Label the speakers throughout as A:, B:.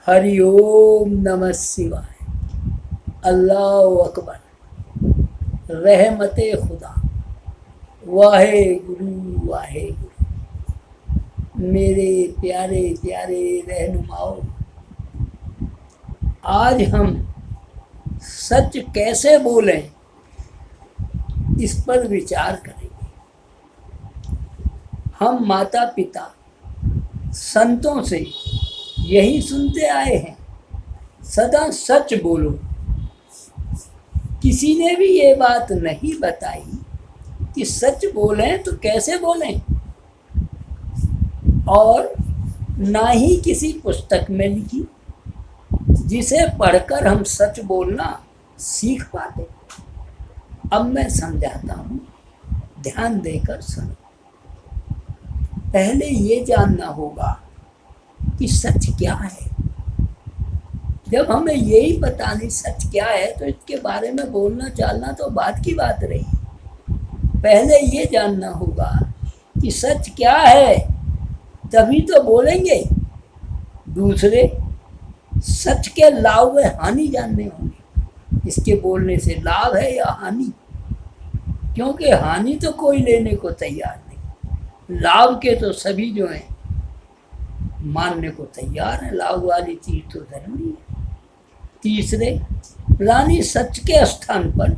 A: हरि ओम नमः शिवाय। अल्लाह अकबर। रहमते खुदा। वाहे गुरु वाहे गुरु। मेरे प्यारे प्यारे रहनुमाओ, आज हम सच कैसे बोलें इस पर विचार करेंगे। हम माता पिता संतों से यही सुनते आए हैं, सदा सच बोलो। किसी ने भी ये बात नहीं बताई कि सच बोलें तो कैसे बोलें, और ना ही किसी पुस्तक में लिखी जिसे पढ़कर हम सच बोलना सीख पाते। अब मैं समझाता हूँ, ध्यान देकर सुनो। पहले ये जानना होगा कि सच क्या है। जब हमें यही पता नहीं सच क्या है तो इसके बारे में बोलना चालना तो बात की बात रही। पहले ये जानना होगा कि सच क्या है, तभी तो बोलेंगे। दूसरे, सच के लाभ व हानि जानने होंगे। इसके बोलने से लाभ है या हानि, क्योंकि हानि तो कोई लेने को तैयार नहीं, लाभ के तो सभी जो हैं मानने को तैयार है। लाभ वाली चीज तो जरूरी है। तीसरे, प्राणी सच के स्थान पर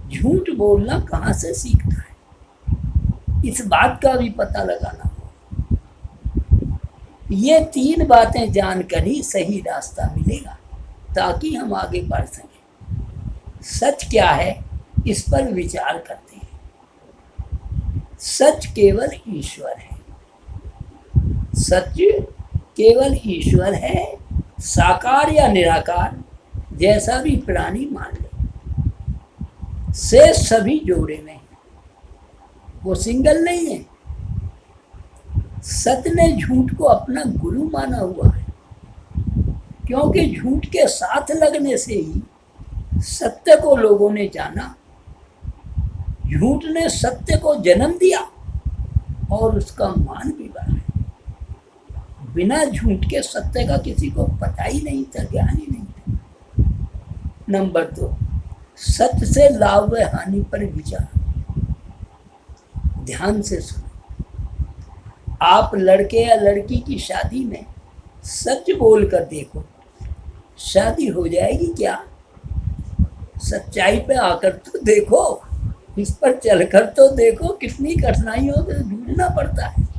A: झूठ बोलना कहाँ से सीखता है, इस बात का भी पता लगाना हो। ये तीन बातें जानकर ही सही रास्ता मिलेगा, ताकि हम आगे बढ़ सकें। सच क्या है, इस पर विचार करते हैं। सच केवल ईश्वर है। सच केवल ईश्वर है, साकार या निराकार, जैसा भी प्राणी मान ले। से सभी जोड़े में है, वो सिंगल नहीं है। सत्य ने झूठ को अपना गुरु माना हुआ है, क्योंकि झूठ के साथ लगने से ही सत्य को लोगों ने जाना। झूठ ने सत्य को जन्म दिया और उसका मान भी बढ़ाया। बिना झूठ के सत्य का किसी को पता ही नहीं था, ज्ञान ही नहीं था। नंबर 2, सत्य से लाभ व हानि पर विचार। ध्यान से सुनो। आप लड़के या लड़की की शादी में सच बोल कर देखो, शादी हो जाएगी क्या? सच्चाई पे आकर तो देखो, इस पर चलकर तो देखो, कितनी कठिनाइयों से जूझना पड़ता है।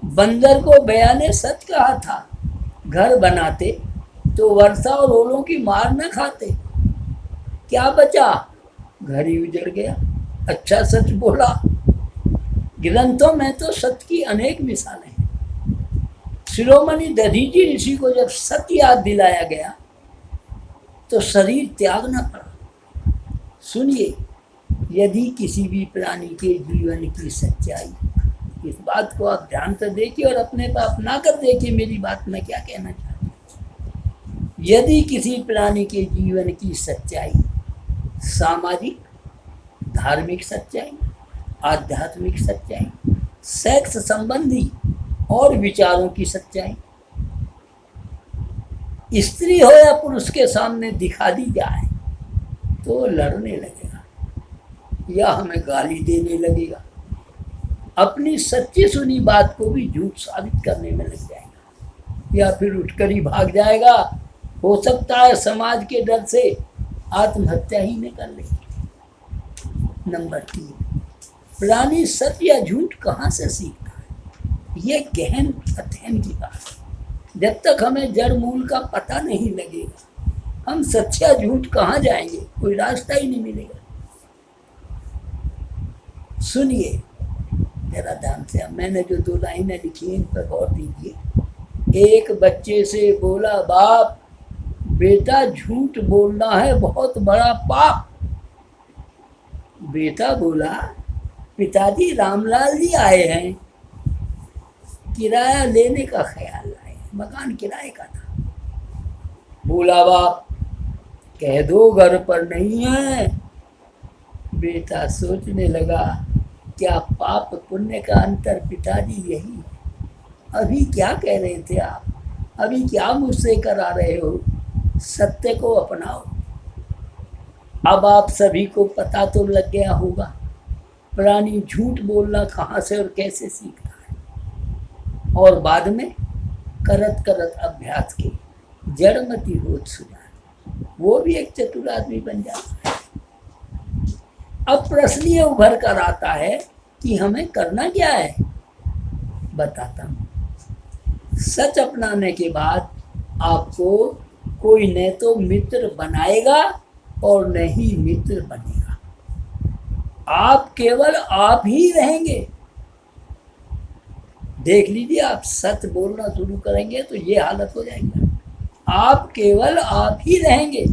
A: बंदर को बया ने सच कहा था, घर बनाते तो वर्षा और ओलों की मार न खाते। क्या बचा? घर ही उजड़ गया। अच्छा सच बोला। ग्रंथों में तो सत्य की अनेक मिसालें हैं। शिरोमणि दधीची ऋषि को जब सत्य याद दिलाया गया तो शरीर त्यागना पड़ा। सुनिए, यदि किसी भी प्राणी के जीवन की सच्चाई, इस बात को आप ध्यान से देखिए और अपने पर अपना कर देखिए मेरी बात मैं क्या कहना चाहता हूँ। यदि किसी प्राणी के जीवन की सच्चाई, सामाजिक, धार्मिक सच्चाई, आध्यात्मिक सच्चाई, सेक्स संबंधी और विचारों की सच्चाई, स्त्री हो या पुरुष के सामने दिखा दी जाए तो लड़ने लगेगा या हमें गाली देने लगेगा। अपनी सच्ची सुनी बात को भी झूठ साबित करने में लग जाएगा या फिर उठकर ही भाग जाएगा। हो सकता है समाज के डर से आत्महत्या ही न कर ले। नंबर 3, प्राणी सत्य या झूठ कहाँ से सीखता है? ये गहन अध्ययन की बात है। जब तक हमें जड़ मूल का पता नहीं लगेगा, हम सत्य या झूठ कहाँ जाएंगे? कोई रास्ता ही नहीं मिलेगा। सुनिए जरा ध्यान से, मैंने जो 2 लाइनें लिखी हैं इन पर गौर दीजिए। एक बच्चे से बोला बाप, बेटा झूठ बोलना है बहुत बड़ा पाप। बेटा बोला, पिताजी रामलाल जी आए हैं, किराया लेने का ख्याल आए, मकान किराए का था। बोला बाप, कह दो घर पर नहीं है। बेटा सोचने लगा, क्या पाप पुण्य का अंतर पिताजी यही है? अभी क्या कह रहे थे आप? अभी क्या मुझसे करा रहे हो? सत्य को अपनाओ। अब आप सभी को पता तो लग गया होगा प्राणी झूठ बोलना कहाँ से और कैसे सीखता है, और बाद में करत करत अभ्यास के जड़मति होत सुजान, वो भी एक चतुर आदमी बन जाता है। अब प्रश्न ये उभर कर आता है कि हमें करना क्या है। बताता हूँ। सच अपनाने के बाद आपको कोई न तो मित्र बनाएगा और न ही मित्र बनेगा। आप केवल आप ही रहेंगे। देख लीजिए, आप सच बोलना शुरू करेंगे तो ये हालत हो जाएगी। आप केवल आप ही रहेंगे।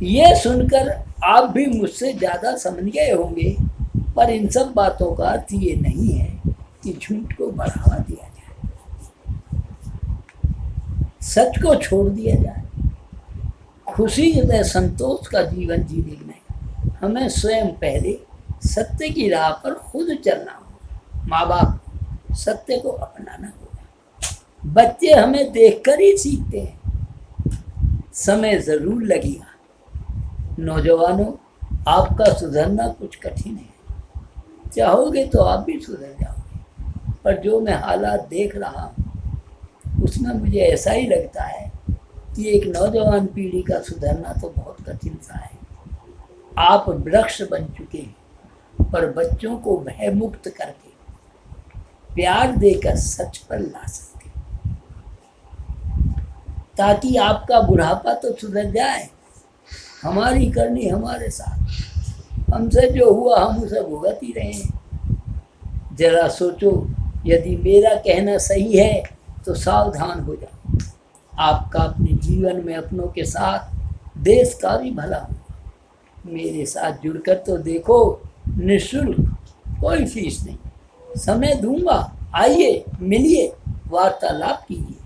A: ये सुनकर आप भी मुझसे ज़्यादा समझ गए होंगे, पर इन सब बातों का अर्थ ये नहीं है कि झूठ को बढ़ावा दिया जाए, सच को छोड़ दिया जाए। खुशी व संतोष का जीवन जीने में हमें स्वयं पहले सत्य की राह पर खुद चलना होगा। माँ बाप सत्य को अपनाना होगा। बच्चे हमें देखकर ही सीखते हैं। समय ज़रूर लगेगा। नौजवानों, आपका सुधरना कुछ कठिन है। चाहोगे तो आप भी सुधर जाओगे, पर जो मैं हालात देख रहा हूँ उसमें मुझे ऐसा ही लगता है कि एक नौजवान पीढ़ी का सुधरना तो बहुत कठिन सा है। आप वृक्ष बन चुके हैं, पर बच्चों को भय मुक्त करके प्यार देकर सच पर ला सकते, ताकि आपका बुढ़ापा तो सुधर जाए। हमारी करनी हमारे साथ, हमसे जो हुआ हम उसे भुगत ही रहे हैं। जरा सोचो, यदि मेरा कहना सही है तो सावधान हो जाओ। आपका अपने जीवन में अपनों के साथ देश का भी भला हो। मेरे साथ जुड़कर तो देखो, निःशुल्क, कोई फीस नहीं। समय दूंगा, आइए, मिलिए, वार्तालाप कीजिए।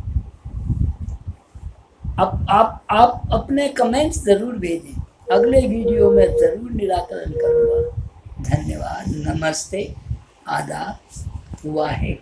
A: अब आप अपने कमेंट्स ज़रूर भेजें, अगले वीडियो में ज़रूर निराकरण करूँगा। धन्यवाद, नमस्ते, आदाब, वाहे।